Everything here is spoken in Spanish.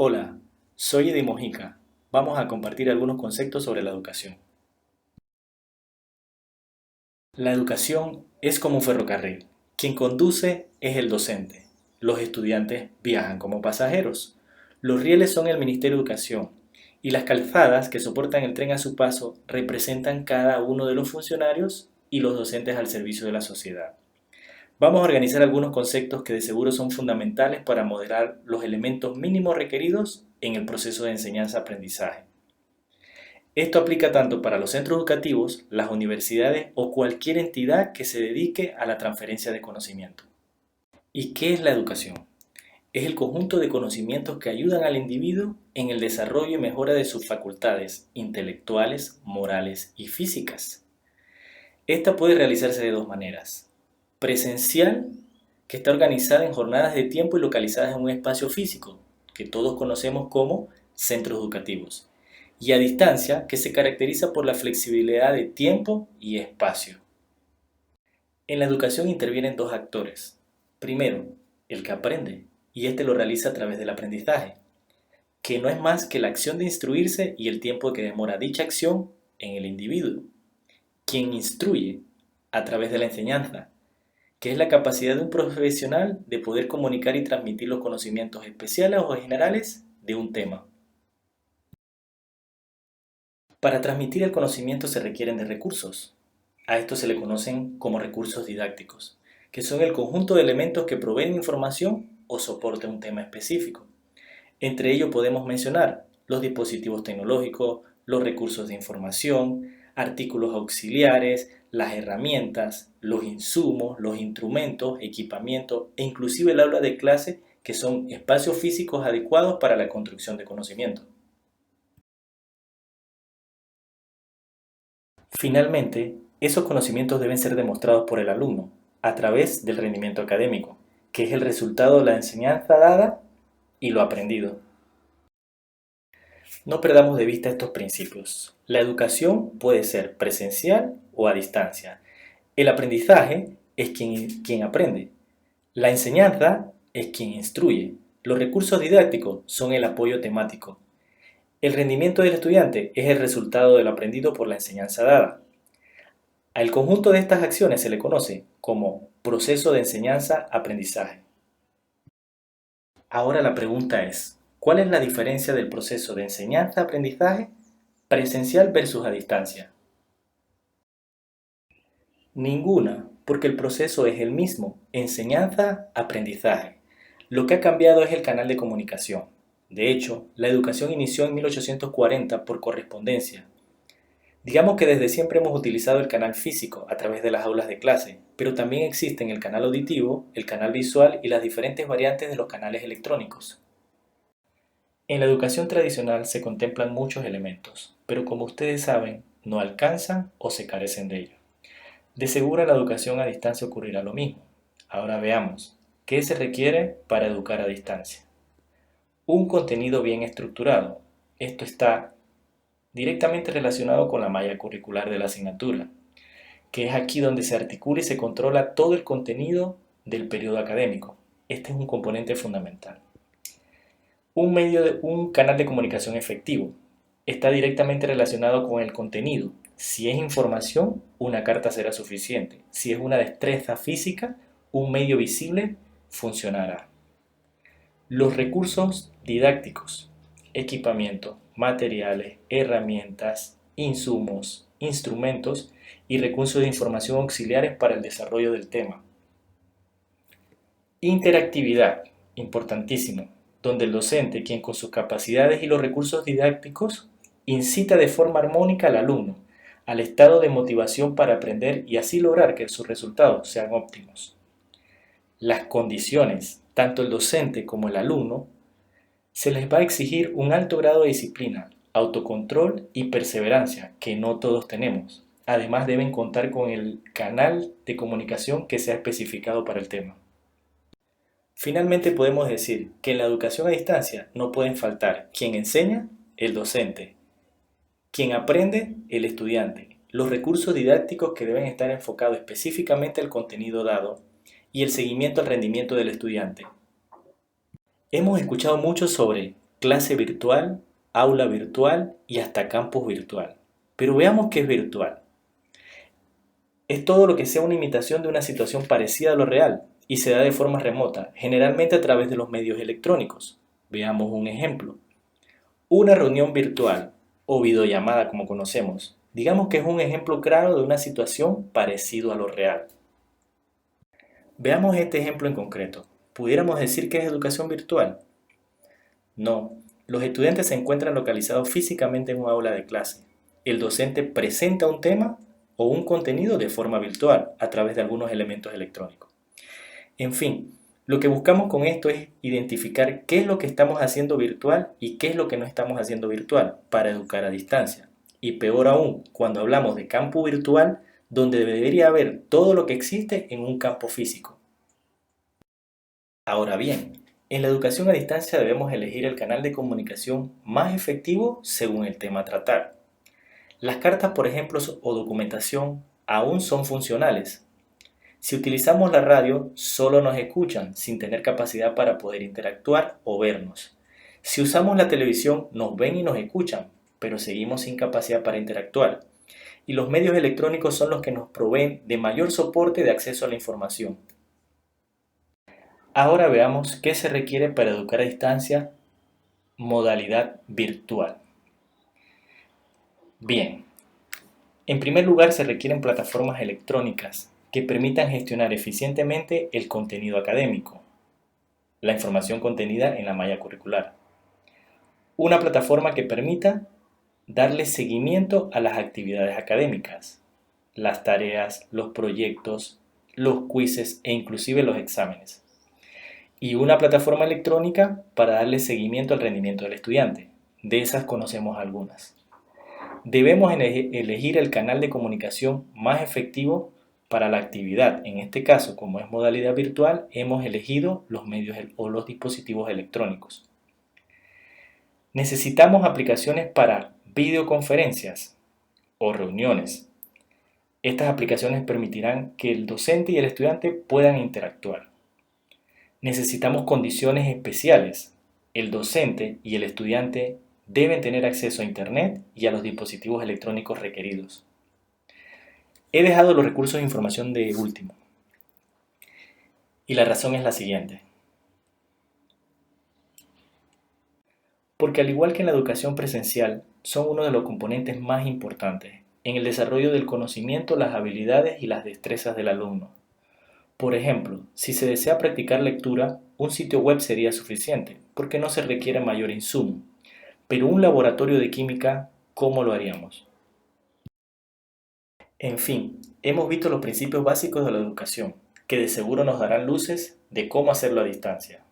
Hola, soy Eddie Mojica. Vamos a compartir algunos conceptos sobre la educación. La educación es como un ferrocarril. Quien conduce es el docente. Los estudiantes viajan como pasajeros. Los rieles son el Ministerio de Educación y las calzadas que soportan el tren a su paso representan cada uno de los funcionarios y los docentes al servicio de la sociedad. Vamos a organizar algunos conceptos que de seguro son fundamentales para modelar los elementos mínimos requeridos en el proceso de enseñanza-aprendizaje. Esto aplica tanto para los centros educativos, las universidades o cualquier entidad que se dedique a la transferencia de conocimiento. ¿Y qué es la educación? Es el conjunto de conocimientos que ayudan al individuo en el desarrollo y mejora de sus facultades intelectuales, morales y físicas. Esta puede realizarse de dos maneras. Presencial, que está organizada en jornadas de tiempo y localizadas en un espacio físico, que todos conocemos como centros educativos. Y a distancia, que se caracteriza por la flexibilidad de tiempo y espacio. En la educación intervienen dos actores. Primero, el que aprende, y este lo realiza a través del aprendizaje, que no es más que la acción de instruirse y el tiempo que demora dicha acción en el individuo. Quien instruye, a través de la enseñanza, que es la capacidad de un profesional de poder comunicar y transmitir los conocimientos especiales o generales de un tema. Para transmitir el conocimiento se requieren de recursos. A esto se le conocen como recursos didácticos, que son el conjunto de elementos que proveen información o soporte a un tema específico. Entre ellos podemos mencionar los dispositivos tecnológicos, los recursos de información, artículos auxiliares, las herramientas, los insumos, los instrumentos, equipamiento e inclusive el aula de clase, que son espacios físicos adecuados para la construcción de conocimiento. Finalmente, esos conocimientos deben ser demostrados por el alumno a través del rendimiento académico, que es el resultado de la enseñanza dada y lo aprendido. No perdamos de vista estos principios. La educación puede ser presencial o a distancia. El aprendizaje es quien aprende. La enseñanza es quien instruye. Los recursos didácticos son el apoyo temático. El rendimiento del estudiante es el resultado del aprendido por la enseñanza dada. Al conjunto de estas acciones se le conoce como proceso de enseñanza-aprendizaje. Ahora la pregunta es, ¿cuál es la diferencia del proceso de enseñanza-aprendizaje presencial versus a distancia? Ninguna, porque el proceso es el mismo, enseñanza-aprendizaje. Lo que ha cambiado es el canal de comunicación. De hecho, la educación inició en 1840 por correspondencia. Digamos que desde siempre hemos utilizado el canal físico a través de las aulas de clase, pero también existen el canal auditivo, el canal visual y las diferentes variantes de los canales electrónicos. En la educación tradicional se contemplan muchos elementos, pero como ustedes saben, no alcanzan o se carecen de ellos. De seguro en la educación a distancia ocurrirá lo mismo. Ahora veamos, ¿qué se requiere para educar a distancia? Un contenido bien estructurado. Esto está directamente relacionado con la malla curricular de la asignatura, que es aquí donde se articula y se controla todo el contenido del periodo académico. Este es un componente fundamental. Un canal de comunicación efectivo está directamente relacionado con el contenido. Si es información, una carta será suficiente. Si es una destreza física, un medio visible funcionará. Los recursos didácticos, equipamiento, materiales, herramientas, insumos, instrumentos y recursos de información auxiliares para el desarrollo del tema. Interactividad, importantísimo, donde el docente, quien con sus capacidades y los recursos didácticos, incita de forma armónica al alumno, al estado de motivación para aprender y así lograr que sus resultados sean óptimos. Las condiciones, tanto el docente como el alumno, se les va a exigir un alto grado de disciplina, autocontrol y perseverancia, que no todos tenemos. Además deben contar con el canal de comunicación que sea especificado para el tema. Finalmente podemos decir que en la educación a distancia no pueden faltar quien enseña, el docente, quien aprende, el estudiante, los recursos didácticos que deben estar enfocados específicamente al contenido dado y el seguimiento al rendimiento del estudiante. Hemos escuchado mucho sobre clase virtual, aula virtual y hasta campus virtual. Pero veamos qué es virtual. Es todo lo que sea una imitación de una situación parecida a lo real y se da de forma remota, generalmente a través de los medios electrónicos. Veamos un ejemplo. Una reunión virtual o videollamada como conocemos, digamos que es un ejemplo claro de una situación parecido a lo real. Veamos este ejemplo en concreto. ¿Pudiéramos decir que es educación virtual? No, los estudiantes se encuentran localizados físicamente en un aula de clase. El docente presenta un tema o un contenido de forma virtual a través de algunos elementos electrónicos. En fin, lo que buscamos con esto es identificar qué es lo que estamos haciendo virtual y qué es lo que no estamos haciendo virtual para educar a distancia. Y peor aún, cuando hablamos de campo virtual, donde debería haber todo lo que existe en un campo físico. Ahora bien, en la educación a distancia debemos elegir el canal de comunicación más efectivo según el tema a tratar. Las cartas, por ejemplo, o documentación aún son funcionales. Si utilizamos la radio, solo nos escuchan sin tener capacidad para poder interactuar o vernos. Si usamos la televisión, nos ven y nos escuchan, pero seguimos sin capacidad para interactuar. Y los medios electrónicos son los que nos proveen de mayor soporte de acceso a la información. Ahora veamos qué se requiere para educar a distancia modalidad virtual. Bien, en primer lugar se requieren plataformas electrónicas que permitan gestionar eficientemente el contenido académico, la información contenida en la malla curricular. Una plataforma que permita darle seguimiento a las actividades académicas, las tareas, los proyectos, los quizzes e inclusive los exámenes. Y una plataforma electrónica para darle seguimiento al rendimiento del estudiante. De esas conocemos algunas. Debemos elegir el canal de comunicación más efectivo para la actividad. En este caso, como es modalidad virtual, hemos elegido los medios o los dispositivos electrónicos. Necesitamos aplicaciones para videoconferencias o reuniones. Estas aplicaciones permitirán que el docente y el estudiante puedan interactuar. Necesitamos condiciones especiales. El docente y el estudiante deben tener acceso a Internet y a los dispositivos electrónicos requeridos. He dejado los recursos de información de último. Y la razón es la siguiente. Porque al igual que en la educación presencial, son uno de los componentes más importantes en el desarrollo del conocimiento, las habilidades y las destrezas del alumno. Por ejemplo, si se desea practicar lectura, un sitio web sería suficiente, porque no se requiere mayor insumo. Pero un laboratorio de química, ¿cómo lo haríamos? En fin, hemos visto los principios básicos de la educación, que de seguro nos darán luces de cómo hacerlo a distancia.